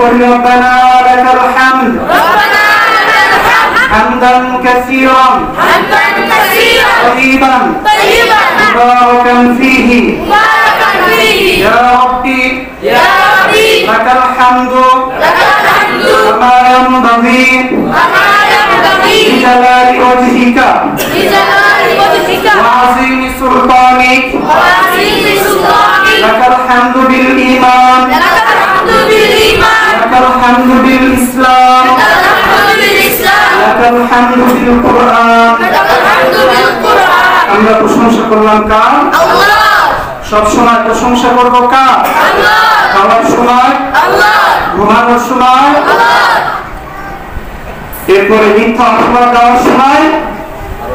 ربنا لك الحمد حمدا كثيرا طيبا مباركا فيه يا ربي لك الحمد كما ينبغي بجلال وجهك وعظيم سلطانك لك الحمد بالإيمان لك الحمد بالإسلام لك الحمد بالقرآن আমরা প্রশংসা করলাম কার? আল্লাহ। সব সময় প্রশংসা করব কার? আল্লাহ। খাওয়ার সময় আল্লাহ, ঘুমানোর সময় আল্লাহ, এরপরে মিথ্যা অপবাদ দেওয়ার সময়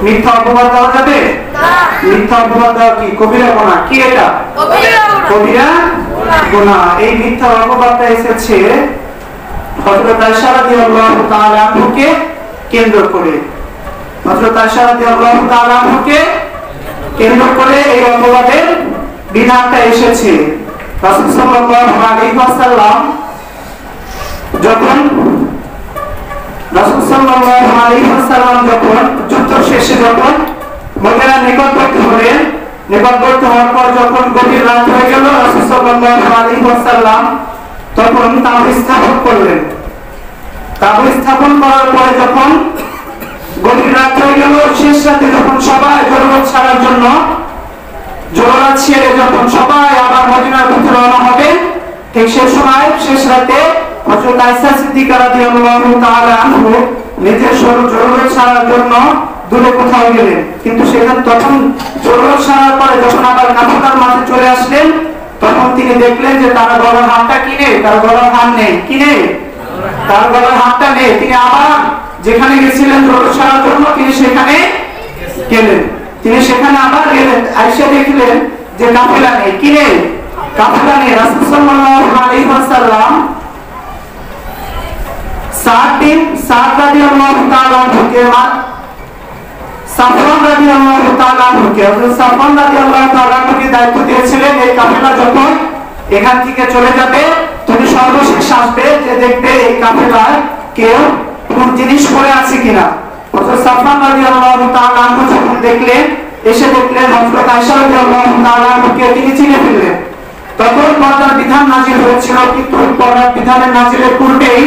মিথ্যা অপবাদ দেওয়া যাবে না। মিথ্যা অপবাদ দেওয়া কি কবিরা গুনাহ? কি এটা? কবিরা গুনাহ। এই মিথ্যা অপবাদটা এসেছে হযরত আয়েশা রাদিয়াল্লাহু তাআলা আনহাকে কেন্দ্র করে। হযরত আয়েশা রাদিয়াল্লাহু তাআলা আনহাকে কেন্দ্র করে এই অপবাদের বিধানটা এসেছে। রাসূল সাল্লাল্লাহু আলাইহি ওয়াসাল্লাম যখন যুদ্ধ শেষে যখন মদিনার নিকটবর্তী হলেন, নিকটবর্তী হওয়ার পর যখন গভীর রাত হয়ে গেল, রাসূল সাল্লাল্লাহু আলাইহি ওয়াসাল্লাম তখন তাঁবু স্থাপন করলেন। তাঁবু স্থাপন করার পরে যখন গভীর রাত হয়ে গেল, শেষ রাতে যখন সবাই জরুরত ছাড়ার জন্য জরুরত ছেড়ে যখন সবাই আবার মদিনার পথে রওনা হবে, ঠিক সেই সময় শেষ রাতে হযরত আয়েশা সিদ্দিকা রাদিয়াল্লাহু তাআলা আনহা নিজের জরুরত ছাড়ার জন্য দূরে কোথাও গেলেন। কিন্তু সেখানে তখন জরুরত ছাড়ার পরে যখন আবার কাফেলার মাঝে চলে আসলেন, তখন তিনি দেখলেন যে তার গলার হাতটা কি নেই, তার গলার হাত নেই। কি নেই? তার গলার হাতটা নেই। তিনি আবার যেখানে গেছিলেন জরুরত ছাড়ার জন্য তিনি সেখানে গেলেন। তিনি সেখানে আবার গেলেন, আয়েশা দেখলেন যে কাফেলা নেই। কি নেই? কাফেলা নেই। রাসূল সাল্লাল্লাহু আলাইহি ওয়াসাল্লাম সাদ রাদিয়াল্লাহু তাআলা আনহুকে সাফওয়ান রাদিয়াল্লাহু তাআলা আনহুকে হযরত সাফওয়ান রাদিয়াল্লাহু তাআলা আনহুকে দায়িত্ব দিয়েছিলেন এই কাফেলা যখন এখান থেকে চলে যাবে, তুমি সর্বশেষ আসবে যে দেখবে এই কাফেলায় কেউ কোন জিনিস পড়ে আছে কিনা। হযরত সাফওয়ান রাদিয়াল্লাহু তাআলা আনহু যখন দেখলেন, এসে দেখলেন হযরত আয়েশা রাদিয়াল্লাহু তাআলা আনহুকে তিনি চিনে ফেললেন। তখন পর্দার বিধান নাযিল হয়েছিল, কিন্তু পর্দার বিধানের নাযিলের পূর্বেই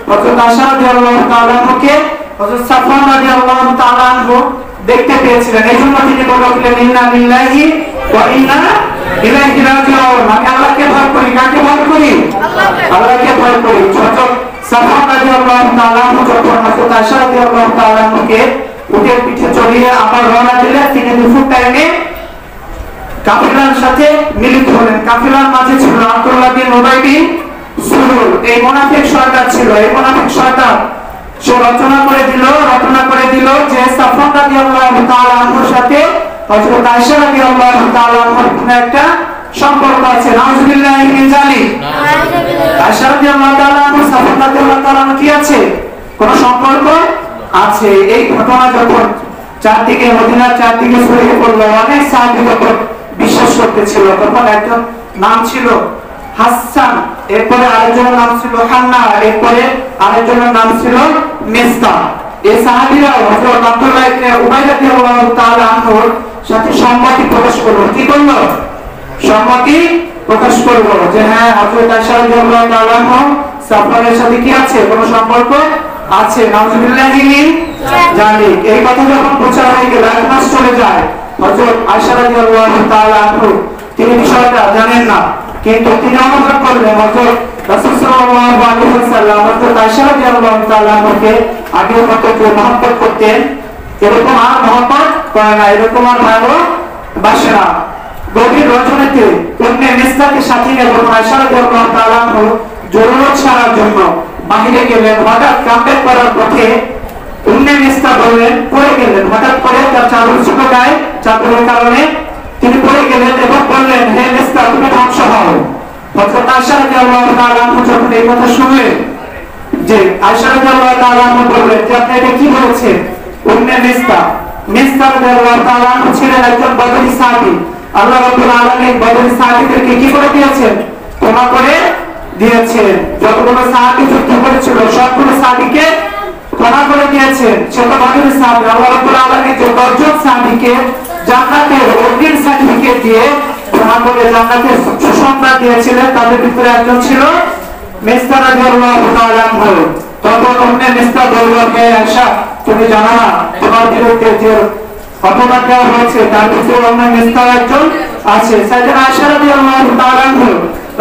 হযরত আয়েশা রাদিয়াল্লাহু তাআলা আনহুকে হযরত সাফওয়ান রাদিয়াল্লাহু তাআলা আনহু দেখতে পেয়েছিলেন। এইজন্য তিনি বললেন, ইন্না লিল্লাহি ওয়া ইন্না ইলাইহি রাজিউন। আমি আল্লাহকে ভয় করি। কাকে ভয় করি? আল্লাহকে ভয় করি। হযরত সাফওয়ান রাদিয়াল্লাহু তাআলা আনহু যখন হযরত আয়েশা রাদিয়াল্লাহু তাআলা আনহুকে উটের পিঠে চড়িয়ে আবার রওনা দিলেন, তিনি দুপুর টাইমে কাফেলার সাথে মিলিত হলেন। কাফেলার মাঝে ছিল আব্দুল্লাহ বিন উবাই বিন সুলুল। এই মুনাফিক শয়তান ছিল। এই মুনাফিক শয়তান সে রচনা করে দিল যে সাফওয়ান রাদিয়াল্লাহু তাআলা আনহুর সাথে হযরত আয়েশা রাদিয়াল্লাহু তাআলা আনহার কোনো একটা সম্পর্ক আছে। নাউযুবিল্লাহি মিন যালিক। আয়েশা রাদিয়াল্লাহু তাআলা আনহু সাফওয়ান রাদিয়াল্লাহু তাআলা আনহু কি আছে? কোনো সম্পর্ক আছে। এই ঘটনা যখন চারদিকে মদিনার চারদিকে ছড়িয়ে পড়লো, অনেক সাহাবী তখন বিশ্বাস করতেছিল। তখন একজন নাম ছিল হাসান, এরপরে আরেকজনের নাম ছিল হান্না, এরপরে আরেকজনের নাম ছিল মিসকা। এই সাহাবীরা হযরত আব্দুল্লাহ ইবনে উবাই রাদিয়াল্লাহু তাআলা আনহুর সাথে সম্মতি প্রকাশ করলো। কি করলো? সম্মতি প্রকাশ করলো যে হ্যাঁ, হযরত আয়েশা রাদিয়াল্লাহু তাআলা আনহু সাফওয়ানের সাথে কি আছে? কোনো সম্পর্ক আছে। নাউযুবিল্লাহি মিন যালিক। এই কথা যখন প্রচার হয়ে গেল, এক মাস চলে যায়, হযরত আয়েশা রাদিয়াল্লাহু তাআলা আনহু তিনি বিষয়টা জানেন না, কিন্তু তিনি অনুভব করলেন হযরত রাসূল সাল্লাল্লাহু আলাইহি ওয়াসাল্লাম হযরত আয়েশা রাদিয়াল্লাহু তাআলা আনহুকে আগের মতো যে মহব্বত করতেন, এরকম আর মহব্বত করে না, এরকম আর ভালোবাসে না। গভীর রজনীতে উম্মে মিসকাকে সাথে নিয়ে যখন আয়েশা রাদিয়াল্লাহু তাআলা আনহু জরুরত ছাড়ার জন্য বাহিরে গেলেন, হঠাৎ ক্যাম্পের করার পথে উম্মে মিসকা বললেন, পড়ে গেলেন। হঠাৎ করে তার চাদর ছিল গায়ে, চাদরের কারণে তিনি পড়ে গেলেন এবং বললেন, হে মিসকা, তুমি ধ্বংস হও। হযরত আয়েশা রাদিয়াল্লাহু তাআলা আনহা যখন এই কথা শুনলেন, যে আয়েশা রাদিয়াল্লাহু তাআলা আনহা বললেন যে আপনি এটা কি বলেছেন? উম্মে মিসকা রাদিয়াল্লাহু তাআলা আনহা ছিলেন একজন বদরি সাহাবী। আল্লাহ রাব্বুল আলামিন বদরি সাহাবীদেরকে কি করে দিয়েছেন? ক্ষমা করে দিয়েছেন। যতগুলো সাহাবী যুদ্ধ করেছিল সবগুলো সাহাবীকে ক্ষমা করে দিয়েছেন। শতভাগের সাহাবী আল্লাহ রাব্বুল আলামিন যে 10 জন সাহাবীকে জান্নাতের অগ্রিম সার্টিফিকেট দিয়ে ক্ষমা করে জান্নাতের সুসংবাদ দিয়েছিলেন, তাদের ভিতরে একজন ছিল মিসকাহ রাদিয়াল্লাহু তাআলা আনহু। তখন উম্মে মিসকাহ বলল, হে আয়েশা, তুমি জানো না তোমার বিরুদ্ধে যে অপবাদ দেওয়া হয়েছে তার ভিতরে উম্মে মিসকাহ একজন আছে। সাইয়েদা আয়েশা রাদিয়াল্লাহু তাআলা আনহু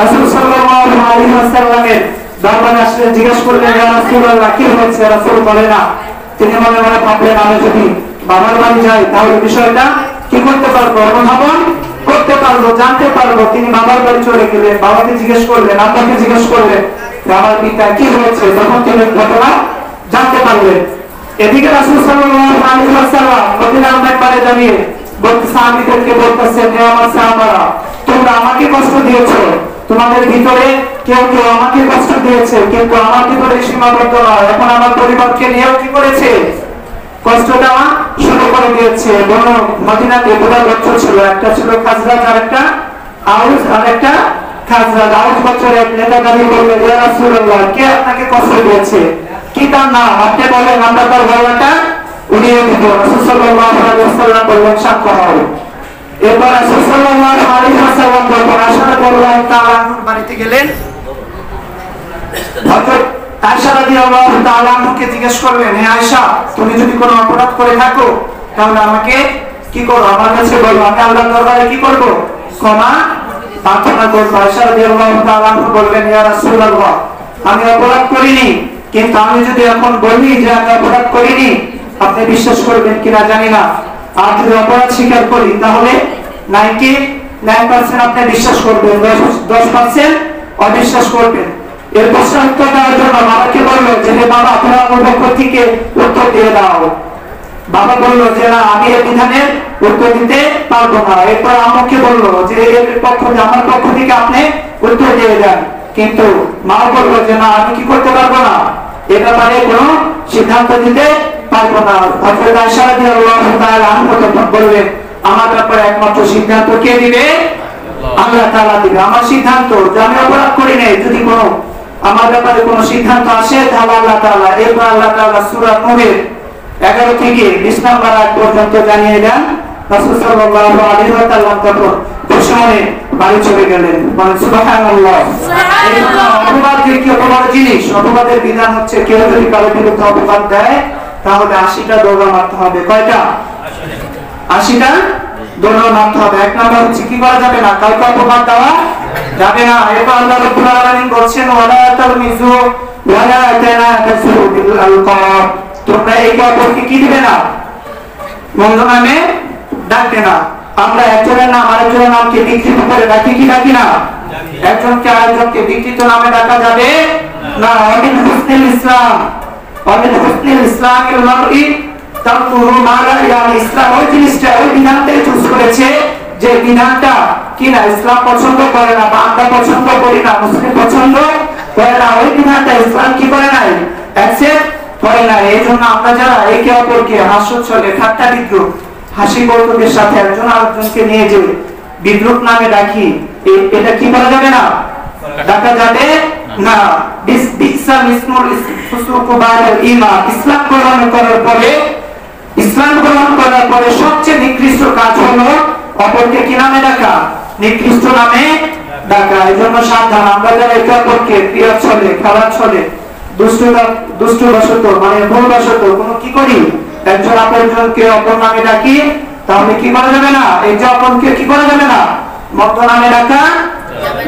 রাসূল সাল্লাল্লাহু আলাইহি ওয়াসাল্লামের দরবারে আসলে জিজ্ঞেস করলেন, ইয়া রাসূলুল্লাহ, কি হয়েছে? রাসূল বলে না, তিনি মনে মনে ভাবলেন, আমি যদি বাবার বাড়ি যাই তাহলে বিষয়টা কি করতে পারবো, অনুধাবন করতে পারবো, জানতে পারবো। তিনি বাবার বাড়ি চলে গেলেন, বাবাকে জিজ্ঞেস করলেন, আব্বাকে জিজ্ঞেস করলেন আমার পিতা কি হয়েছে, তখন তিনি ঘটনা জানতে পারলেন। এদিকে রাসূল সাল্লাল্লাহু আলাইহি ওয়াসাল্লাম মদিনার মেম্বারে দাঁড়িয়ে সাহাবীদেরকে বলতেছেন, হে আমার সাহাবারা, তোমরা আমাকে কষ্ট দিয়েছো, তোমাদের ভিতরে কেউ কেউ আমাকে কষ্ট দিয়েছে, কিন্তু আমার ভিতরে সীমাবদ্ধ নয়, এখন আমার পরিবারকে নিয়েও কি করেছে, কষ্ট দেওয়া শুরু করে দিয়েছে। বনো মদিনাতে দুটো গোত্র ছিল, একটা ছিল খাজরাজ আর একটা আউস। আর একটা খাজরাজ আউস গোত্রের নেতা দাবি করলেন, ইয়া রাসূলুল্লাহ, কে আপনাকে কষ্ট দিয়েছে, কি তার নাম, আপনি বলেন, আমরা তার গলাটা উড়িয়ে দিব। রাসূল সাল্লাল্লাহু আলাইহি ওয়াসাল্লাম বললেন, সাক্ষ্য হও। এরপর রাসূল সাল্লাল্লাহু আলাইহি ওয়াসাল্লাম যখন আয়েশা রাদিয়াল্লাহু তাআলা আনহার বাড়িতে গেলেন, হযরত আয়েশা রাদিয়াল্লাহু তাআলা আনহাকে জিজ্ঞেস করলেন, হে আয়েশা, তুমি যদি কোনো অপরাধ করে থাকো তাহলে আমাকে কি করো, আমার কাছে বলো, আমি আল্লাহর দরবারে কি করব, ক্ষমা প্রার্থনা করব। আয়েশা রাদিয়াল্লাহু তাআলা আনহা বললেন, ইয়া রাসূলুল্লাহ, আমি অপরাধ করিনি, কিন্তু আমি যদি এখন বলি যে আমি অপরাধ করিনি, আপনি বিশ্বাস করবেন কিনা জানি না। আর যদি অপরাধ স্বীকার করি তাহলে 99% আপনি বিশ্বাস করবেন, 10% অবিশ্বাস করবেন। এর প্রশ্ন উত্তর দেওয়ার জন্য বাবাকে বললো যে, হে বাবা, তোমার পক্ষ থেকে উত্তর দিয়ে দাও। বাবা বললো যে, না, আমি এই বিধানের উত্তর দিতে পারবো না। এরপর আম্মুকে বললো যে, আমার পক্ষ থেকে আপনি উত্তর দিয়ে দেন। কিন্তু মা বললো যে, না, আমি কি করতে পারবো না, এ ব্যাপারে কোনো সিদ্ধান্ত দিতে পারবো না। হযরত আয়েশা রাদিয়াল্লাহু তাআলা আনহা বললেন, আমার ব্যাপারে একমাত্র সিদ্ধান্ত কে দিবে, আল্লাহ তাআলা দিবে। আমার সিদ্ধান্ত যে আমি অপরাধ করি নাই, যদি কোনো আমার ব্যাপারে কোনো সিদ্ধান্ত আসে তাহলে আল্লাহ তাআলা। এরপর আল্লাহ তাআলা সূরা নূরের 11 থেকে 20 নম্বর আয়াত পর্যন্ত জানিয়ে দেন। রাসূল সাল্লাল্লাহু আলাইহি ওয়াসাল্লাম তখন খুশি মনে বাড়ি চলে গেলেন। বলেন সুবহানাল্লাহ। অপবাদ যে কি অপবাদ জিনিস, অপবাদের বিধান হচ্ছে কেউ যদি কারো বিরুদ্ধে অপবাদ দেয় তাহলে 80টা দৌড়া মারতে হবে। কয়টা? 80টা দৌড়া মারতে হবে। এক নাম্বার হচ্ছে কি করা যাবে না, কাউকে অপবাদ দেওয়া যাবে না। এরপর আল্লাহ রাব্বুল আলামিন বলছেন, ওয়ালা তালমিজু ওয়ালা তানাকাসু বিল আলকাব, তোমরা একে অপরকে কি দিবে না, মন্দ নামে ডাকবে না। আমরা একজনের নাম আরেকজনের নামকে বিকৃত করে ডাকি কি ডাকি না, একজনকে আরেকজনকে বিকৃত নামে ডাকা যাবে না। অমিন হুসনুল ইসলাম, অমিন হুসনুল ইসলামিল মারই তাকুরু মালা ইয়া ইসলাম, ওই জিনিসটা, ওই বিধানটাই চুজ করেছে যে বিধানটা কি না ইসলাম পছন্দ করে না, বা আমরা পছন্দ করি না, মুসলিম পছন্দ করে না, ওই বিধানটা ইসলাম কি করে নাই, অ্যাকসেপ্ট করে না। এই জন্য আমরা যারা একে অপরকে হাস্যোচ্ছলে ঠাট্টা বিদ্রুপ হাসি কৌতুকের সাথে একজন আরেকজনকে নিয়ে যে বিদ্রুপ নামে ডাকি, এটা কি করা যাবে না, ডাকা যাবে না। বিসমিল ইসমুল ফুসুকু বাদাল ঈমান, ইসলাম গ্রহণ করার পরে সবচেয়ে নিকৃষ্ট কাজ হলো অপরকে কি নামে ডাকা, নিকৃষ্ট নামে ডাকা। এই জন্য সাবধান, আমরা যারা একে অপরকে ক্রিয়া ছলে, খারাপ ছলে, দুষ্টবশত মানে ভুলবশত কোনো কি করি, একজন অপরজনকে অপর নামে ডাকি, তাহলে কি করা যাবে না, এই যে অপরকে কি করা যাবে না, মন্দ নামে ডাকা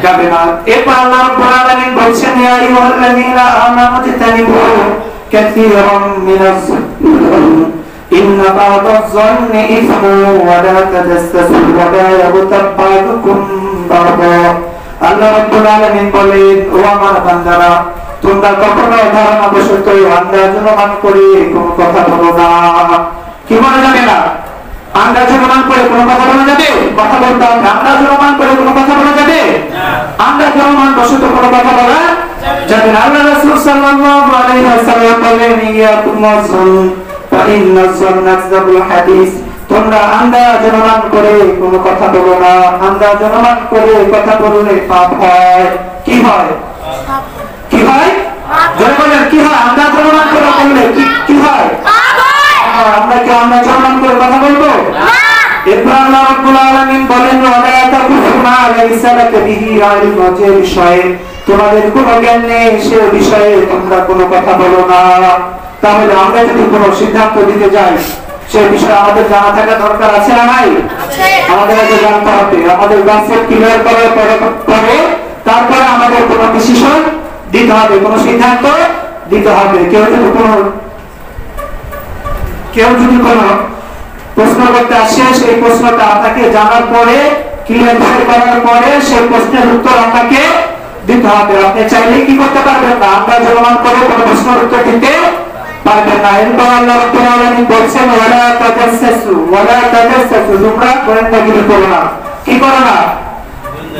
যাবে না। এরপর আল্লাহ রাব্বুল আলামিন বলছেন, ইয়া আইয়ুহাল্লাযীনা আমানু তানিবু কাসীরাম মিনাজ-যন্নি ইন্না বা'দাজ-যন্নি ইসমুন ওয়া লা তাজাসসু ওয়া লা ইয়াগতাব বা'দুকুম বা'দা। আল্লাহ রাব্বুল আলামিন বলেন, ও আমার বান্দারা, তোমরা কখনো ধারণাবশত আন্দাজ অনুমান করে কোনো কথা বলো না। কি বলা যাবে না, আন্দাজ অনুমান করে কোনো কথা বলা যাবে, কথা বলতে হবে। আন্দাজ অনুমান করে কোনো কথা বলা যাবে, আন্দাজ অনুমান বশত কোনো কথা বলা যাবে না। আল্লাহ রাসূল সাল্লাল্লাহু আলাইহি ওয়াসাল্লাম বলেন, ইয়াকুম ওয়াজ-যন্ন ফা ইন্নাজ-যন্না আকযাবুল হাদিস, তোমরা আন্দাজ অনুমান করে কোনো কথা বলো না, আন্দাজ অনুমান করে কথা বললে পাপ হয়। কি হয়? কি হয়? জোরে বলেন কি হয়? আন্দাজ অনুমান করে বললে কি হয়? আমরা কি আন্দাজ অনুমান করে কথা বলবো? এরপর আল্লাহ রাব্বুল আলামিন বলেন ওয়ালা তাকুফু মা লাইসা লাকা বিহি ইলম, যে বিষয়ে তোমাদের কোনো জ্ঞান নেই সে বিষয়ে তোমরা কোনো কথা বলো না। তাহলে আমরা যদি কোনো সিদ্ধান্ত দিতে যাই সে বিষয়ে আমাদের জানা থাকা দরকার আছে না নাই? আমাদের আগে জানতে হবে, আমাদের কনসেপ্ট ক্লিয়ার করার পরে তারপরে আমাদের কোনো ডিসিশন দিতে হবে, কোনো সিদ্ধান্ত দিতে হবে। কেউ যদি কোনো প্রশ্ন করতে আসে সেই প্রশ্নটা আপনাকে জানার পরে ক্লিয়ার করার পরে সেই প্রশ্নের উত্তর আপনাকে দিতে হবে। আপনি চাইলে কি করতে পারবেন না, আমরা জনমান করে কোনো প্রশ্নের উত্তর দিতে পারবেন না। এরপর আল্লাহ রাব্বুল আলামিন বলছেন ওয়ালা তাজাসসু, তোমরা গোয়েন্দাগিরি করো না। কি করো না?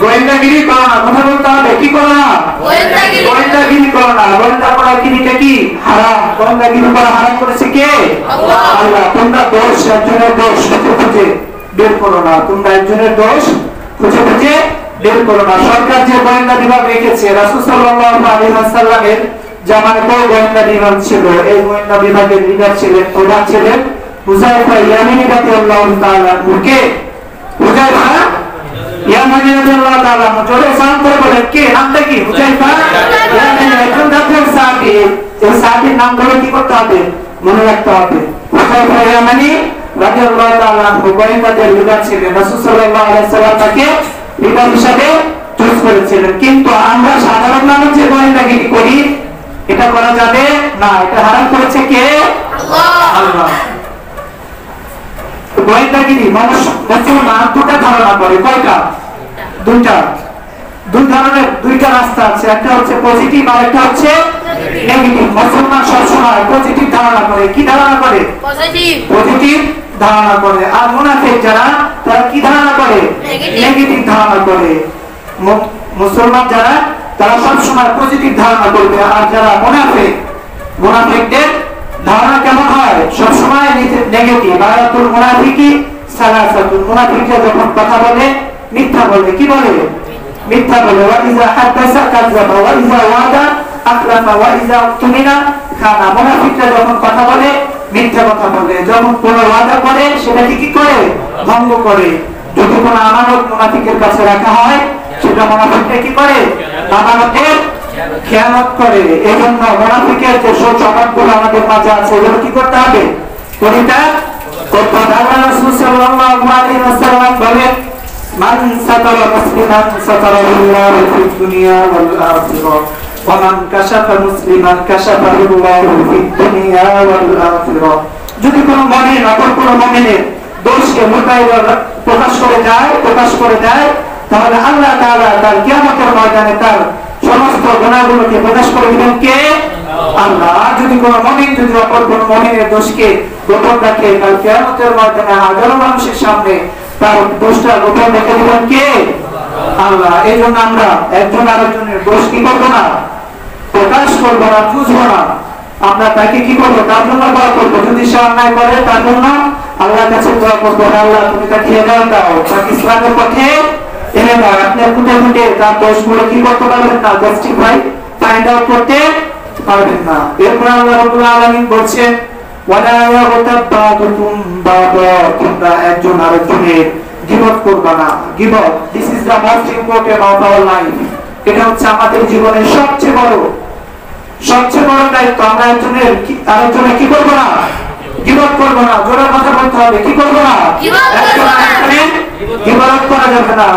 গোয়েন্দাগিরি করো না। কথা বলতে হবে, কি করো না? গোয়েন্দাগিরি করো না। গোয়েন্দাগিরিটা কি? হারাম। গোয়েন্দাগিরি করা হারাম করেছে কে? আল্লাহ। তোমরা দোষ একজনের দোষ খুঁজে বের করো না, তোমরা একজনের দোষ খুঁজে বের করো না। সরকার যে গোয়েন্দা বিভাগ রেখেছে, রাসূল সাল্লাল্লাহু আলাইহি ওয়াসাল্লামের জামানাতেও গোয়েন্দা বিভাগ ছিল। এই গোয়েন্দা বিভাগের লিডার ছিলেন, প্রধান ছিলেন হুযায়ফা ইয়ামানী রাদিয়াল্লাহু তাআলা আনহু। কে? হুযায়ফা ইয়ামানী রাদিয়াল্লাহু তাআলা আনহু। জোরে সালাম করে বলেন কে? নামটা কি? হুযায়ফা ইয়ামানী। একজন জাতীয় সাহাবী। এই সাহাবীর নামগুলো কি করতে হবে? মনে রাখতে হবে। হুযায়ফা ইয়ামানী রাদিয়াল্লাহু তাআলা আনহু গোয়েন্দাদের লিডার ছিলেন। রাসূল সাল্লাল্লাহু আলাইহি ওয়াসাল্লাম তাকে লিডার হিসেবে চুজ করেছিলেন। কিন্তু আমরা সাধারণ মানুষ যে গোয়েন্দাগিরি করি এটা করা যাবে না, এটা হারাম করেছে কে? আল্লাহ। গোয়েন্দাগিরি মানুষ মুসলমান দুটা ধারণা করে। কয়টা? দুইটা। দুইটা রাস্তা আছে, একটা হচ্ছে পজিটিভ আর একটা হচ্ছে নেগেটিভ। মুসলমান সবসময় পজিটিভ ধারণা করে। কি ধারণা করে? পজিটিভ ধারণা করে। আর মুনাফিক যারা, তারা কি ধারণা করে? নেগেটিভ ধারণা করে। মুসলমান যারা তারা সবসময় পজিটিভ ধারণা করবে, আর যারা মুনাফিকদের ধারণা কেমন হয়? সবসময় নেগেটিভ। আয়াতুল মুনাফিকি সালাসাতুন। মুনাফিকরা যখন কথা বলে মিথ্যা বলে। কি বলে? মিথ্যা বলে। ওয়া ইযা হাদাসা কাযাবা ওয়া ইযা ওয়াদা আখলাফা ওয়া ইযা তুমিনা খানা। মুনাফিকরা যখন কথা বলে মিথ্যা কথা বলে, যখন কোনো ওয়াদা করে সেটা কি করে? ভঙ্গ করে। যদি কোনো আমানত মুনাফিকের কাছে রাখা হয় সেটা মুনাফিকরা কি করে? আমানতের খেয়ানত করে। এজন্য মুনাফিকের যে স্বভাবগুলো আমাদের মাঝে আছে ওগুলো কি করতে হবে? পরিত্যাগ করতে হবে। আল্লাহ রাসূল সাল্লাল্লাহু আলাইহি ওয়াসাল্লাম বলেন মান সাতারা মুসলিমান সাতারাহুল্লাহু ফিদ দুনিয়া ওয়াল আখিরাহ ওয়া মান কাশাফা মুসলিমান কাশাফাহুল্লাহু ফিদ দুনিয়া ওয়াল আখিরাহ। যদি কোনো মুমিন অপর কোনো মুমিনের দোষকে প্রকাশ করে দেয় তাহলে আল্লাহ তাআলা তার কিয়ামতের ময়দানে তার সমস্ত গুনাহগুলোকে প্রকাশ করে দিবেন কে? আল্লাহ। আর যদি কোনো মুমিন যদি অপর কোনো মুমিনের দোষকে গোপন রাখে তার কিয়ামতের ময়দানে হাজারো মানুষের সামনে তার দোষটা গোপন রেখে দিবেন কে? আল্লাহ। এই জন্য আমরা একজন আরেকজনের দোষ কি করবো না? প্রকাশ করবো না, বুঝবো না। আমরা তাকে কি করবো? তার জন্য দোয়া করবো। যদি সে অন্যায় করে তার জন্য আল্লাহর কাছে দোয়া করবো, আল্লাহ তুমি তাকে হেদায়েত দাও, তাকে ইসলামের পথে এনে দাও। আপনি খুঁটে তার দোষগুলো কি করতে পারবেন না? জাস্টিফাই ফাইন্ড আউট করতে পারবেন না। এরপর আল্লাহ রাব্বুল আলামিন বলছেন ওয়ালা ইয়াগতাব বা'দুকুম বা'দা, তোমরা একজন আরেকজনের গীবত করবে না। গীবত, this is the most important of our life. এটা হচ্ছে আমাদের জীবনের সবচেয়ে বড় দায়িত্ব। আমরা আরেকজনের কি করবো না? গীবত করবো না। জোরে কথা বলতে হবে, কি করবো না? গীবত করা যাবে না।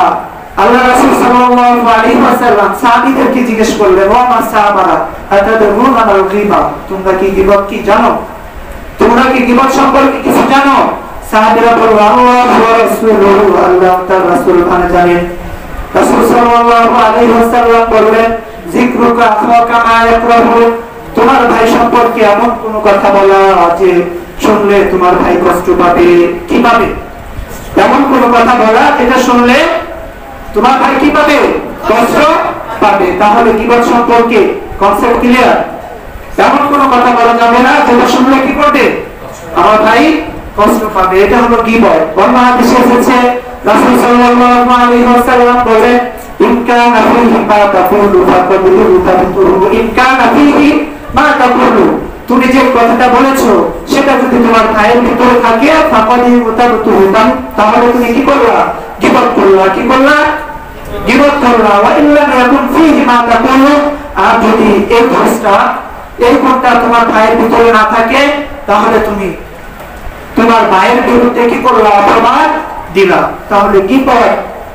আল্লাহ রাসূল সাল্লাল্লাহু আলাইহি ওয়াসাল্লাম সাহাবীদেরকে জিজ্ঞেস করলেন ওয়া মা সাহাবারা আতাদরুনা আল গীবা, তোমরা কি গীবত কি জানো? তোমরা কি গীবত সম্পর্কে কিছু জানো? সাহাবীরা বলল আল্লাহু ওয়া রাসূলুহু, আল্লাহ তার রাসূল ভালো জানেন। রাসূল সাল্লাল্লাহু আলাইহি ওয়াসাল্লাম বললেন যিকরুকা আখাকা মা ইয়াকরাহু, তোমার ভাই সম্পর্কে এমন কোন কথা বলা যে শুনলে তোমার ভাই কষ্ট পাবে। কি পাবে? এমন কোন কথা বলা যেটা শুনলে তোমার ভাই কি পাবে? কষ্ট পাবে। তাহলে গীবত সম্পর্কে কনসেপ্ট ক্লিয়ার। এমন কোন কথা বলা যাবে না যেটা শুনলে কি করবে? আমার ভাই কষ্ট পাবে, এটা হলো গীবত। অন্য হাদিসে এসেছে রাসূল সাল্লাল্লাহু আলাইহি ওয়াসাল্লাম বলেন ইন কানা ফীহি মা তাকুলু ফাকাদিরু তাবতুহু, ইন কানা ফীহি মা তাকুলু, তুমি যে কথাটা বলেছো সেটা যদি তোমার ভাইয়ের ভিতরে থাকে ফাকাদিরু তাবতুহু, তাহলে তুমি কি করলা? গীবত করলা। কি করলা? গীবত করলা। ওয়া ইল্লা ইয়াকুন ফীহি মা তাকুলু, আর যদি এই দোষটা, এই গুণটা তোমার ভাইয়ের ভিতরে না থাকে তাহলে তুমি তোমার ভাইয়ের বিরুদ্ধে কি করলা? অপবাদ দিলা। তাহলে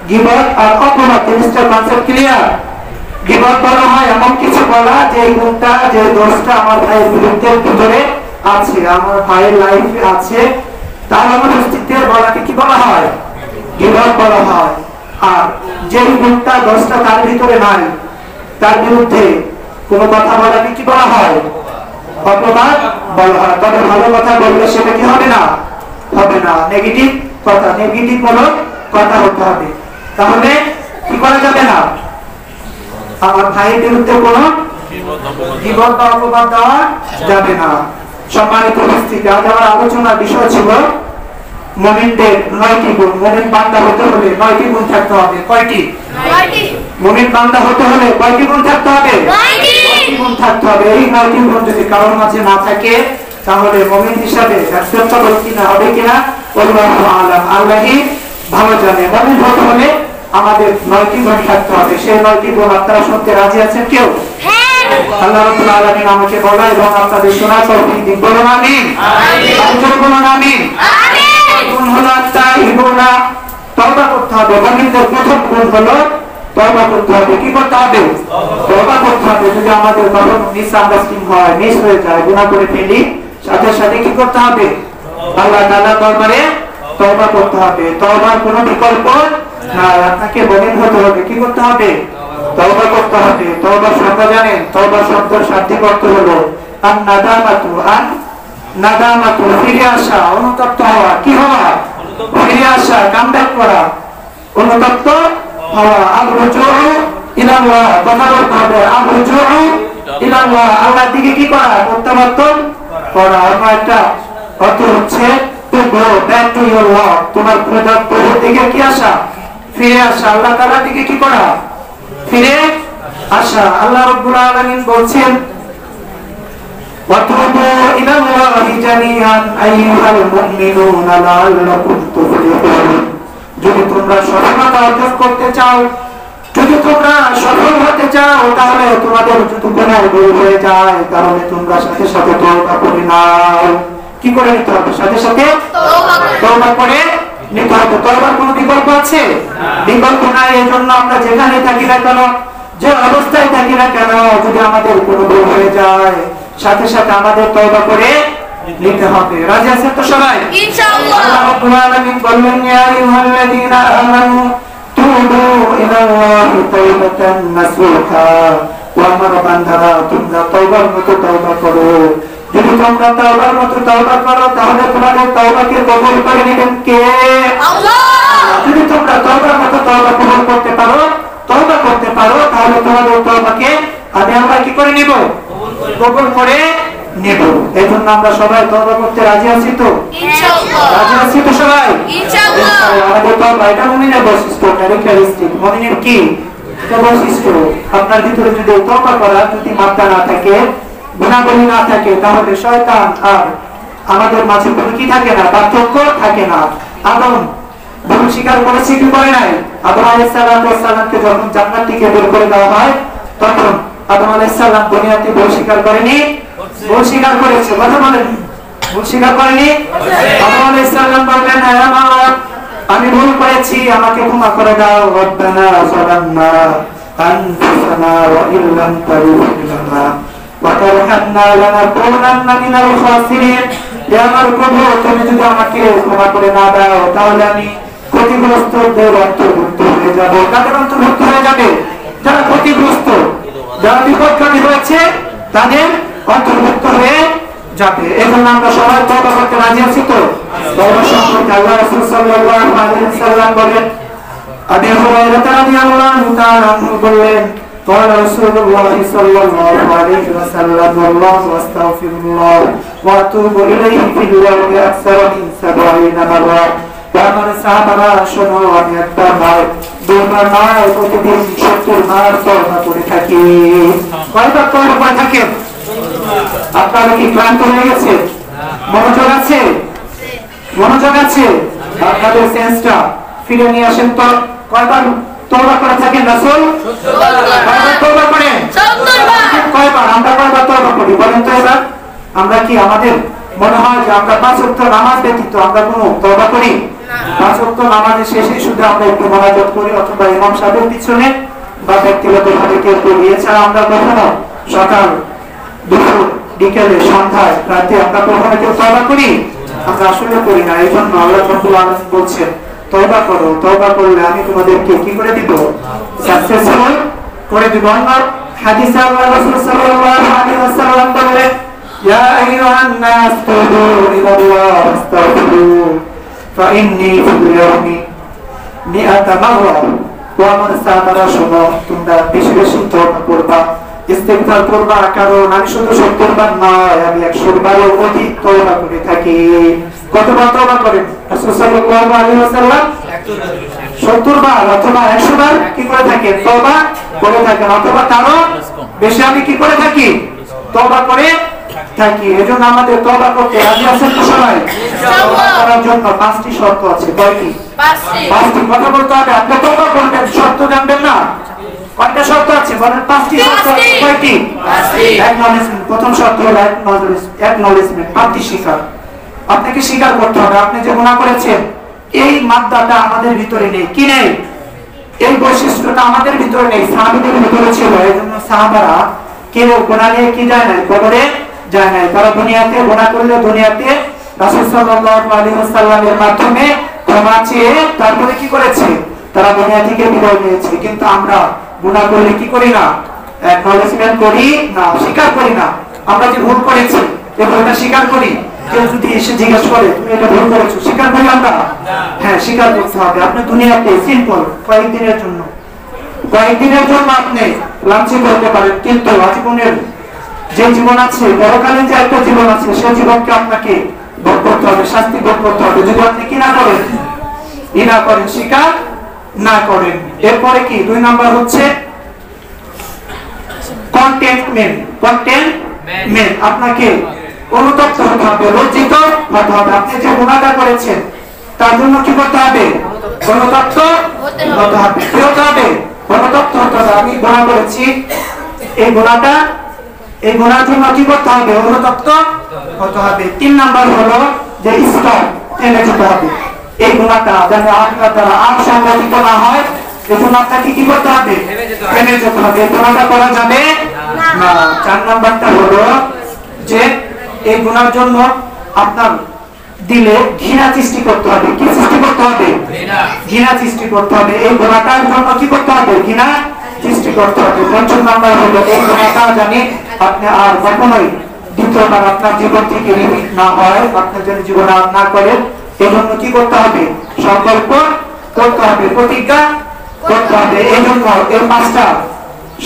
গীবত আর অপবাদ জিনিসটার কনসেপ্ট ক্লিয়ার? গীবত বলা হয় এমন কিছু বলা যে গুণটা, যে দোষটা আমার ভাইয়ের বিরুদ্ধে ভিতরে আছে, আমার ভাইয়ের লাইফে আছে, তার অনুপস্থিতিতে বলাকে কি বলা হয়? গীবত বলা হয়। আর যে গুণটা, দোষটা তার ভিতরে নাই, তার বিরুদ্ধে কোনো কথা বলাকে কি বলা হয়? অপবাদ বলা হয়। তবে ভালো কথা বললে সেটা কি হবে না? হবে না। নেগেটিভ কথা, নেগেটিভ কোনো কথা হতে হবে। তাহলে কি করা যাবে না? আমার ভাইয়ের বিরুদ্ধে কোনো গীবত বা অপবাদ দেওয়া যাবে না। সম্মানিত উপস্থিতি, আজ আমার আলোচনার বিষয় ছিল মুমিনদের 9টি গুণ। মুমিন বান্দা হতে হলে 9টি গুণ থাকতে হবে। কয়টি? 9টি। মুমিন বান্দা হতে হলে কয়টি গুণ থাকতে হবে? 9টি গুণ থাকতে হবে। এই 9টি গুণ যদি কারোর মাঝে না থাকে তাহলে মুমিন হিসাবে অ্যাকসেপ্টেবল কিনা, হবে কিনা আল্লাহু আ'লাম, আল্লাহই ভালো জানে। মুমিন হতে হলে আমাদের 9টি গুণ থাকতে হবে। সেই 9টি গুণ আপনারা শুনতে রাজি আছেন কেউ? হ্যাঁ। আল্লাহ রাব্বুল আলামিন আমাকে বলা এবং আপনাদের শোনার তৌফিক দিন। বলুন আমিন। আমিন। বলুন আমিন। আমিন। গুণ হলো তাইবুনা, তওবা করতে হবে। মুমিনদের প্রথম গুণ হলো তওবা করতে হবে। কি করতে হবে? তওবা করতে হবে। যদি আমাদের কখনো মিসআন্ডারস্ট্যান্ডিং হয়, মিস হয়ে যায়, গুনাহ করে ফেলি, সাথে সাথে কি করতে হবে? আল্লাহ তাআলা দরবারে তওবা করতে হবে। তওবার কোনো বিকল্প না, আপনাকে মুমিন হতে হবে। কি করতে হবে? তওবা করতে হবে। তওবা শব্দ জানেন? তওবা শব্দের শাব্দিক অর্থ হলো আন নাদামাতু, ফিরে আসা, অনুতপ্ত হওয়া। কি হওয়া? ফিরে আসা, কামব্যাক করা, অনুতপ্ত হওয়া। আল-রুজুউ ইলাল্লাহ, কথা বলতে হবে আল-রুজুউ ইলাল্লাহ, আল্লাহর দিকে কি করা? প্রত্যাবর্তন করা। অন্য একটা অর্থ হচ্ছে to go back to your Lord, তোমার প্রভুর দিকে কি আসা? ফিরে আসা। আল্লাহ তাআলার দিকে কি করা? ফিরে আসা। আল্লাহ রাব্বুল আলামিন বলছেন ওয়াতুবু ইলাল্লাহি জামিআন আইয়ুহাল মুমিনুনা লাআল্লাকুম তুফলিহুন, যদি তোমরা সফলতা অর্জন করতে চাও, যদি তোমরা সফল হতে চাও, তাহলে তোমাদের যদি গুনাহ দূর হয়ে যায়, তাহলে তোমরা সাথে সাথে তওবা করে নাও। কি করে নিতে হবে? সাথে সাথে তওবা করে নিতে হবে। তওবার কোনো বিকল্প আছে? বিকল্প নাই। এজন্য আমরা যেখানে থাকি না কেন, যে অবস্থায় থাকি না কেন, যদি আমাদের কোনো ভুল হয়ে যায়, সাথে সাথে আমাদের তওবা করে নিতে হবে। রাজি আছেন তো সবাই? ইনশাআল্লাহ। আল্লাহ রাব্বুল আলামিন বললেন ইয়া আইয়ুহাল্লাযীনা আমানু তুবু ইলাল্লাহি তাওবাতান নাসুহা, ওয়া আমার বান্দারা তোমরা তওবার মতো তওবা করো। যদি তোমরা তওবার মতো তওবা করো তাহলে তোমাদের তওবাকে কবুল করে নেবেন কে? আল্লাহ। যদি তোমরা তওবার মতো তওবা কবুল করতে পারো, তওবা করতে পারো, তাহলে তোমাদের তওবাকে আমি আল্লাহ কি করে নিব? কবুল করে নেব। এজন্য আমরা সবাই তওবা করতে রাজি আছি তো? ইনশাআল্লাহ। রাজি আছি তো সবাই? ইনশাআল্লাহ। আমাদের তওবা এটা মুমিনের বৈশিষ্ট্য, ক্যারেক্টারিস্টিক। মুমিনের কি? এটা বৈশিষ্ট্য। আপনার ভিতরে যদি তওবা করার যদি মাত্রা না থাকে, গুনাহগুলি না থাকে, তাহলে শয়তান আর আমাদের মাঝে কোনো কি থাকে না? পার্থক্য থাকে না। আদম ভুল স্বীকার করেছে কি করে নাই? আদম আলাইহিস সালামকে যখন জান্নাত থেকে বের করে দেওয়া হয়, তখন আদম আলাইহিস সালাম দুনিয়াতে ভুল স্বীকার করেনি? ভুল স্বীকার করেছে। কথা বলেন, ভুল স্বীকার করেনি? আদম আলাইহিস সালাম বললেন হে আমার, আমি ভুল করেছি, আমাকে ক্ষমা করে দাও। রব্বানা যালামনা আনফুসানা ওয়া ইল্লাম তাগফির লানা ওয়া তারহামনা লানাকুনান্না মিনাল খাসিরিন। হে আমার প্রভু, তুমি যদি আমাকে ক্ষমা করে না দাও তাহলে আমি ক্ষতিগ্রস্তদের অন্তর্ভুক্ত হয়ে যাব। কাদের অন্তর্ভুক্ত হয়ে যাবে? যারা ক্ষতিগ্রস্ত, যারা বিপদগামী হয়েছে, তাদের অন্তর্ভুক্ত হয়ে যাবে। এজন্য আমরা সবাই তওবা করতে রাজি আছি তো? তওবা সম্পর্কে আল্লাহ রাসূল সাল্লাল্লাহু আলাইহি ওয়াসাল্লাম বলেন, আবু হুরায়রা রাদিয়াল্লাহু তাআলা বললেন قال رسول الله صلى الله عليه وسلم والله واستغفر الله واتوب اليه في اليوم اكثر من 70 مرة আমার সাহাবারা শোনো আমি একটা নয় দুবার নয় প্রতিদিন 70 বার তওবা করে থাকি কয়বার তওবা করে থাকেন আপনারা কি ক্লান্ত হয়ে গেছে মনোযোগ আছে মনোযোগ আছে আপনাদের সেন্সটা ফিরে নিয়ে আসেন তো কয়বার তওবা করে থাকেন রাসূল 70 বার কয়বার তওবা করেন 70 বার কয়বার আমরা কয়বার তওবা করি বলেন তো এবার আমরা কি আমাদের মনে হয় যে আমরা 5 ওয়াক্ত নামাজ ব্যতীত আমরা কোনো তওবা করি না 5 ওয়াক্ত নামাজের শেষে শুধু আমরা একটু মোনাজাত করি অথবা ইমাম সাহেবের পিছনে বা ব্যক্তিগতভাবে কেউ করি এছাড়া আমরা কখনো সকাল দুপুর বিকেলে সন্ধ্যায় রাতে আমরা কখনো কেউ তওবা করি আমরা আসলে করি না এইজন্য আল্লাহ রাব্বুল আলামিন বলছেন তওবা করো তওবা করলে আমি তোমাদেরকে কি করে দিব সাকসেসফুল করে দিব আমার হাদিসে আল্লাহ রাসূল সাল্লাল্লাহু আলাইহি ওয়াসাল্লাম বলেন ইয়া আইয়ুহান নাস তুবু ইলাল্লাহ ওয়াস্তাগফিরু ফাইন্নী ফিল ইয়াউমি 100 মাররা ওয়া আমার সাহাবারা শোনো তোমরা বেশি বেশি তওবা করবা ইস্তিগফার করবা কারণ আমি শুধু 70 বার নয় আমি 100 বারও অধিক তওবা করে থাকি কতবার তওবা করেন রাসূল সাল্লাল্লাহু আলাইহি ওয়াসাল্লাম 70 বার অথবা 100 বার কি করে থাকেন তওবা করে থাকেন অথবা তারও বেশি আমি কি করে থাকি তওবা করে থাকি এজন্য আমাদের তওবা করতে রাজি আছেন তো সবাই ইনশাআল্লাহ করার জন্য 5টি শর্ত আছে কয়টি 5টি কথা বলতে হবে আপনি তওবা করবেন শর্ত জানবেন না কয়টা শর্ত আছে বলেন 5টি শর্ত আছে কয়টি 5টি অ্যাকনলেজমেন্ট প্রথম শর্ত হলো অ্যাকনলেজমেন্ট পাপটি স্বীকার আপনাকে স্বীকার করতে হবে আপনি যে গুনাহ করেছেন এই মাদ্দাটা আমাদের ভিতরে নেই কি নেই এই বৈশিষ্ট্যটা আমাদের ভিতরে নেই সাহাবীদের ভিতরে ছিল এজন্য সাহাবারা কেউ গুনাহ নিয়ে কি যায় না কবরে যায় না তারা দুনিয়াতে গুনাহ করলে দুনিয়াতে রাসূল সাল্লাল্লাহু আলাইহি ওয়াসাল্লামের মাধ্যমে ক্ষমা চেয়ে তারপরে কি করেছে তারা দুনিয়া থেকে বিদায় নিয়েছে কিন্তু আমরা গুনাহ করলে কি করি না অ্যাকনলেজমেন্ট করি না স্বীকার করি না আমরা যে ভুল করেছি এই ভুলটা স্বীকার করি কেউ যদি এসে জিজ্ঞাসা করে তুমি এটা ভুল করেছো স্বীকার করি আমরা হ্যাঁ স্বীকার করতে হবে আপনি দুনিয়াতে সিম্পল কয়েকদিনের জন্য আপনি লাঞ্ছিত হতে পারেন কিন্তু আজীবনের যে জীবন আছে পরকালীন যে একটা জীবন আছে সেই জীবনকে আপনাকে ভোগ করতে হবে শাস্তি ভোগ করতে হবে যদি আপনি কি না করেন স্বীকার না করেন এরপরে কি 2 নাম্বার হচ্ছে কন্টেন্টমেন্ট আপনাকে অনুতপ্ত হতে হবে লজ্জিত হতে হবে আপনি যে গুনাহটা করেছেন তার জন্য কি করতে হবে অনুতপ্ত হতে হবে কি হতে হবে অনুতপ্ত হতে হবে আমি গুনাহ করেছি এই গুনাহর জন্য কি করতে হবে অনুতপ্ত হতে হবে 3 নাম্বার হলো যে স্টপ টেনে যেতে হবে এই গুনাহটা যেন আপনার দ্বারা আর সংগঠিত না হয় এজন্য আপনাকে কি করতে হবে টেনে যেতে হবে এই গুনাহটা করা যাবে না 4 নাম্বারটা হলো যে এই গুনার জন্য আপনার দিলে ঘৃণা সৃষ্টি করতে হবে কি সৃষ্টি করতে হবে ঘৃণা সৃষ্টি করতে হবে এই গুনাহটার জন্য কি করতে হবে ঘৃণা সৃষ্টি করতে হবে 5 নাম্বার হলো এই গুনাহটা জানি আপনি আর কখনোই দ্বিতীয়বার আপনার জীবন থেকে রিপিট না হয় আপনার জন্য জীবন আর না করেন এজন্য কি করতে হবে সংকল্প করতে হবে প্রতিজ্ঞা করতে হবে এজন্য এই 5টা